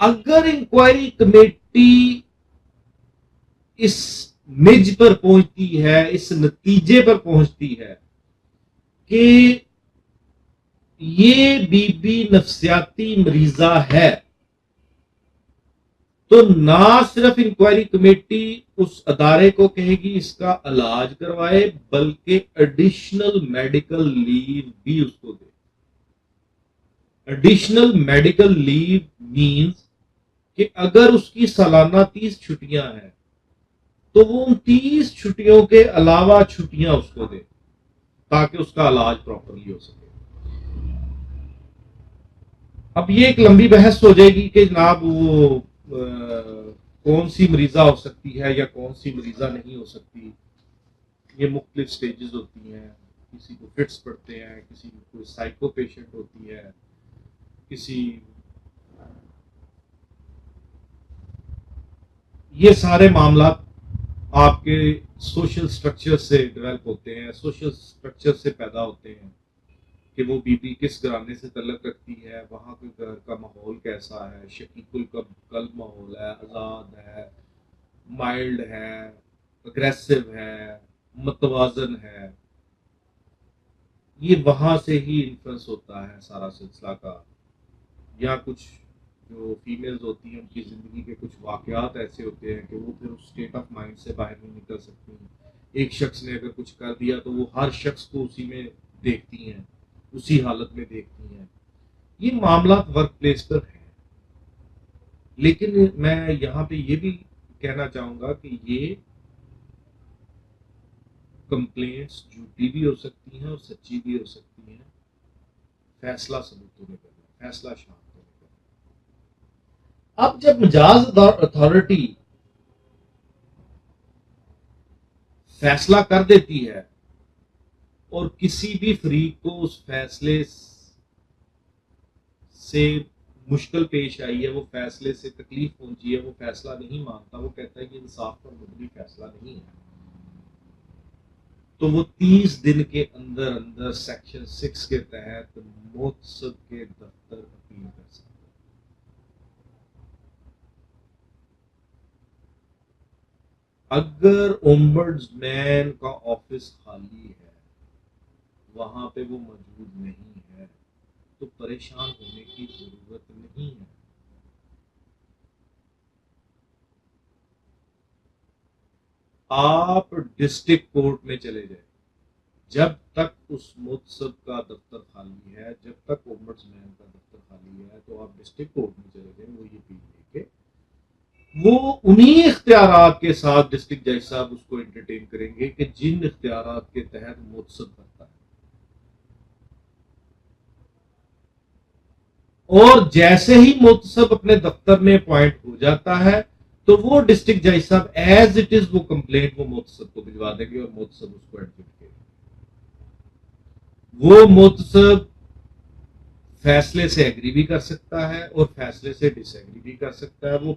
اگر inquiry committee اس نج پر پہنچتی ہے، اس نتیجے پر پہنچتی ہے کہ یہ بی بی نفسیاتی مریضہ ہے، تو نہ صرف انکوائری کمیٹی اس ادارے کو کہے گی اس کا علاج کروائے، بلکہ ایڈیشنل میڈیکل لیو بھی اس کو دے۔ ایڈیشنل میڈیکل لیو مینز کہ اگر اس کی سالانہ 30 چھٹیاں ہیں تو وہ ان 30 چھٹیوں کے علاوہ چھٹیاں اس کو دے تاکہ اس کا علاج پراپرلی ہو سکے۔ اب یہ ایک لمبی بحث ہو جائے گی کہ جناب وہ کون سی مریضہ ہو سکتی ہے یا کون سی مریضہ نہیں ہو سکتی۔ یہ مختلف سٹیجز ہوتی ہیں، کسی کو فٹس پڑتے ہیں، کسی کو کوئی سائیکو پیشنٹ ہوتی ہے، کسی یہ سارے معاملات آپ کے سوشل سٹرکچر سے ڈیولپ ہوتے ہیں، سوشل سٹرکچر سے پیدا ہوتے ہیں کہ وہ بی بی کس گھرانے سے تعلق رکھتی ہے، وہاں کے گھر کا ماحول کیسا ہے، شقیق القلب ماحول ہے، آزاد ہے، مائلڈ ہے، اگریسو ہے، متوازن ہے۔ یہ وہاں سے ہی انفلوئنس ہوتا ہے سارا سلسلہ کا۔ یا کچھ جو فیمیلز ہوتی ہیں ان کی زندگی کے کچھ واقعات ایسے ہوتے ہیں کہ وہ پھر اس اسٹیٹ آف مائنڈ سے باہر نہیں نکل سکتی ہیں۔ ایک شخص نے اگر کچھ کر دیا تو وہ ہر شخص کو اسی میں دیکھتی ہیں، اسی حالت میں دیکھتی ہیں۔ یہ معاملات ورک پلیس پر ہیں، لیکن میں یہاں پہ یہ بھی کہنا چاہوں گا کہ یہ کمپلینٹس جھوٹی بھی ہو سکتی ہیں اور سچی بھی ہو سکتی ہیں۔ فیصلہ ثبوتوں نے کرنا، فیصلہ شہادتوں نے کرنا۔ اب جب مجاز اتھارٹی فیصلہ کر دیتی ہے اور کسی بھی فریق کو اس فیصلے سے مشکل پیش آئی ہے، وہ فیصلے سے تکلیف پہنچی ہے، وہ فیصلہ نہیں مانتا، وہ کہتا ہے کہ انصاف پر مبنی فیصلہ نہیں ہے، تو وہ 30 دن کے اندر اندر سیکشن 6 کے تحت محتسب کے دفتر اپیل کر سکتا ہے۔ اگر اومبڈسمین کا آفس خالی ہے، وہاں پہ وہ موجود نہیں ہے، تو پریشان ہونے کی ضرورت نہیں ہے۔ آپ ڈسٹرکٹ کورٹ میں چلے جائیں، جب تک اس محتسب کا دفتر خالی ہے، جب تک اومبڈسمین کا دفتر خالی ہے، تو آپ ڈسٹرکٹ کورٹ میں چلے جائیں، وہ یہ اپیل لے کے وہ انہی اختیارات کے ساتھ ڈسٹرکٹ جج صاحب اس کو انٹرٹین کریں گے کہ جن اختیارات کے تحت محتسب کرتا ہے۔ اور جیسے ہی محتسب اپنے دفتر میں اپوائنٹ ہو جاتا ہے تو وہ ڈسٹرکٹ جج صاحب ایز اٹ از وہ کمپلینٹ وہ محتسب کو بھجوا دیں گے اور محتسب اس کو ایڈمٹ کرے گا۔ وہ محتسب فیصلے سے ایگری بھی کر سکتا ہے اور فیصلے سے ڈس ایگری بھی کر سکتا ہے۔ وہ